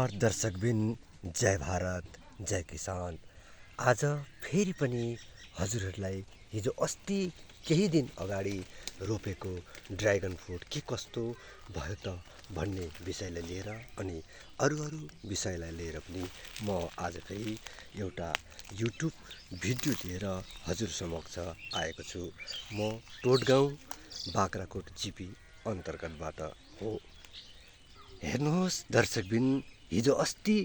नमस्कार दर्शकबिन, जय भारत, जय किसान। आज फेरि पनि हजुरहरूलाई हिजो अस्ति केही दिन अगाडि रोपेको ड्र्यागन फ्रुट के कस्तो भयो त भन्ने विषयलाई लिएर अनि अरू विषयलाई लिएर पनि म आज फेरि एउटा युट्युब भिडियो लिएर हजुर समक्ष आएको छु। म टोटगाउँ बाग्राकोट जिपी अन्तर्गतबाट हो। हेर्नुहोस् दर्शकबिन, हिजो अस्ति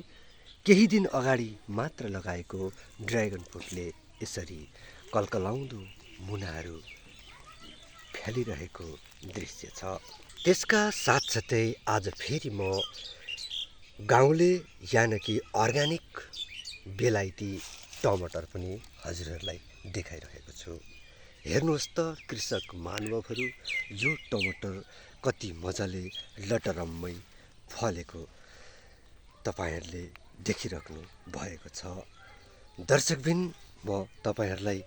केही दिन अगाडि मात्र लगाएको ड्र्यागन फ्रुटले यसरी कलकलाउँदो मुनाहरू फैलिरहेको दृश्य छ। त्यसका साथसाथै आज फेरि म गाउँले यानि कि अर्ग्यानिक बेलायती टमाटर पनि हजुरहरूलाई देखाइरहेको छु। हेर्नुहोस् त कृषक महानुभावहरू, यो टमाटर कति मजाले लटरम्मै फलेको तपाईहरूले देखिराख्नु भएको छ। दर्शकबिन, म तपाईहरूलाई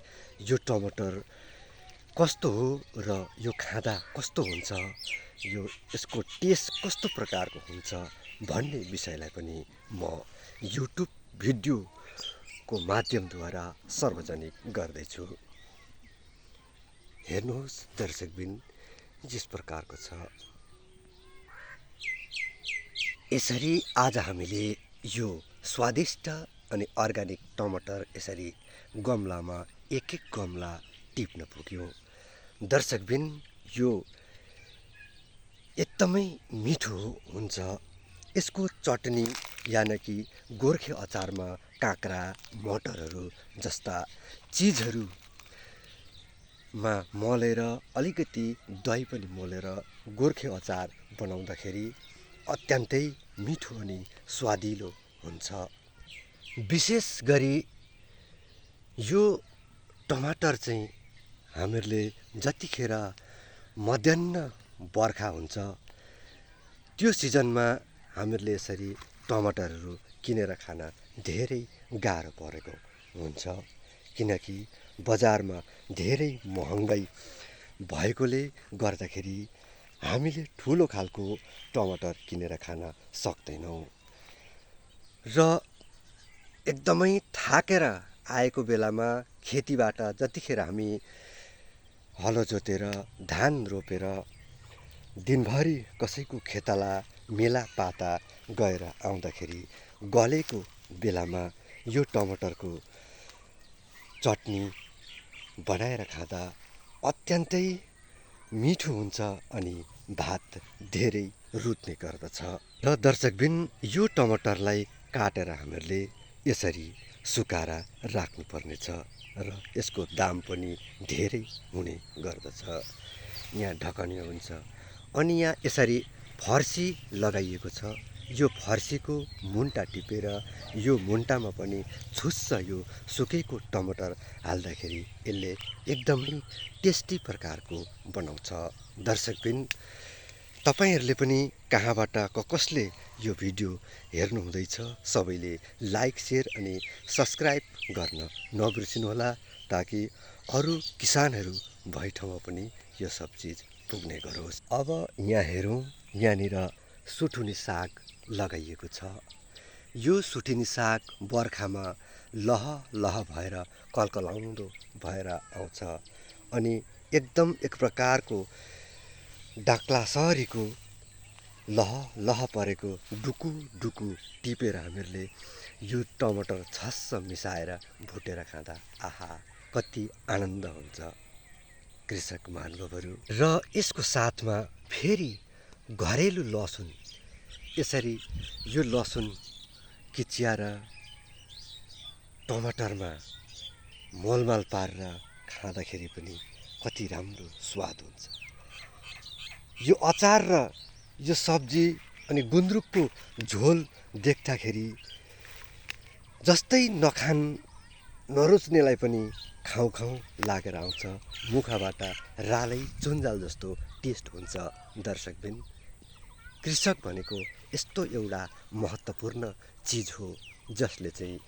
यो टमाटर कस्तो हो र यो खाँदा कस्तो हुन्छ, यसको टेस्ट कस्तो प्रकारको हुन्छ भन्ने विषयलाई पनि म युट्युब भिडियोको माध्यमद्वारा सार्वजनिक गर्दैछु। हेर्नुहोस् दर्शकबिन, यस प्रकारको छ। यसरी आज हामीले यो स्वादिष्ट अनि अर्ग्यानिक टमाटर यसरी गमलामा एक गमला टिप्न पुग्यो। दर्शकबिन, यो एकदमै मिठो हुन्छ। यसको चटनी यानि कि गोर्खे अचारमा काँक्रा मटरहरू जस्ता चिजहरूमा मोलेर अलिकति दही पनि मोलेर गोर्खे अचार बनाउँदाखेरि अत्यन्तै मिठो अनि स्वादिलो हुन्छ। विशेष गरी यो टमाटर चाहिँ हामीहरूले जतिखेर मध्याह्न बर्खा हुन्छ त्यो सिजनमा हामीहरूले यसरी टमाटरहरू किनेर खान धेरै गाह्रो परेको हुन्छ, किनकि बजारमा धेरै महँगाई भएकोले गर्दाखेरि हामीले ठुलो खालको टमाटर किनेर खान सक्दैनौँ र एकदमै थाकेर आएको बेलामा खेतीबाट जतिखेर हामी हलो जोतेर धान रोपेर दिनभरि कसैको खेतला मेलापाता गएर आउँदाखेरि गलेको बेलामा यो टमाटरको चटनी बनाएर खाँदा अत्यन्तै मिठो हुन्छ अनि भात धेरै रुच्ने गर्दछ। र दर्शकबिन, यो टमाटरलाई काटेर हामीहरूले यसरी सुकाएर राख्नुपर्नेछ र यसको दाम पनि धेरै हुने गर्दछ। यहाँ ढकनिया हुन्छ अनि यहाँ यसरी फर्सी लगाइएको छ। यो फर्सीको मुन्टा टिपेर यो मुन्टामा पनि छुस्स यो सुकेको टमाटर हाल्दाखेरि यसले एकदमै टेस्टी प्रकारको बनाउँछ। दर्शकबिन, तपाईहरूले पनि कहाँबाट कसले यो भिडियो हेर्नुहुँदैछ सबैले लाइक, सेयर अनि सब्सक्राइब गर्न नबिर्सिनुहोला, ताकि अरू किसानहरू भए ठाउँमा पनि यो सब चिज पुग्ने गरोस्। अब यहाँ हेरौँ, यहाँनिर सुठुनी साग लगाइएको छ। यो सुठुनी साग बर्खामा लह लह भएर कलकलाउँदो भएर आउँछ अनि एकदम एक प्रकारको डाक्लासरीको लह लह परेको डुकु डुकु टिपेर हामीहरूले यो टमाटर छस्स मिसाएर भुटेर खाँदा आहा कति आनन्द हुन्छ कृषक महानुभावहरू। र यसको साथमा फेरि घरेलु लसुन, यसरी यो लसुन किच्याएर टमाटरमा मोलमाल पारेर खाँदाखेरि पनि कति राम्रो स्वाद हुन्छ। यो अचार र यो सब्जी अनि गुन्द्रुकको झोल देख्दाखेरि जस्तै नरुच्नेलाई पनि खाउँ खाउँ लागेर आउँछ, मुखबाट रालै चुन्जाल जस्तो टेस्ट हुन्छ। दर्शकबिन, कृषक भनेको यस्तो एउटा महत्त्वपूर्ण चिज हो जसले चाहिँ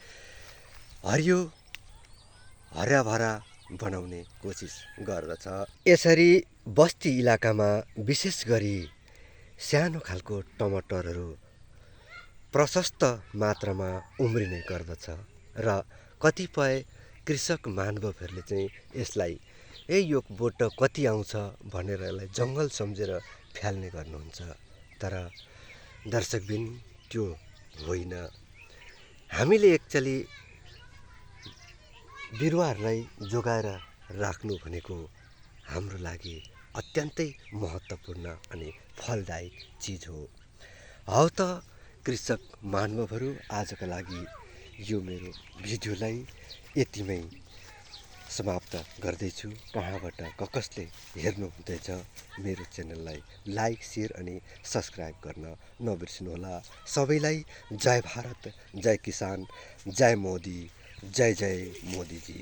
हराभरा बनाउने कोसिस गर्दछ। यसरी बस्ती इलाकामा विशेष गरी सानो खालको टमाटरहरू प्रशस्त मात्रामा उम्रिने गर्दछ र कतिपय कृषक महानुभावहरूले चाहिँ यसलाई यो बोट कति आउँछ भनेर यसलाई जङ्गल सम्झेर फ्याल्ने गर्नुहुन्छ। तर दर्शकबिन त्यो होइन। हामीले एक्चुअली बिरुवाहरूलाई जोगाएर राख्नु भनेको हाम्रो लागि अत्यन्तै महत्त्वपूर्ण अनि फलदायी चिज हो। हौ त कृषक महानुभावहरू, आजका लागि यो मेरो भिडियोलाई यतिमै समाप्त गर्दैछु। कहाँबाट कसले हेर्नुहुँदैछ मेरो च्यानललाई लाइक, सेयर अनि सब्सक्राइब गर्न नबिर्सिनुहोला। सबैलाई जय भारत, जय किसान, जय मोदी, जय जय मोदीजी।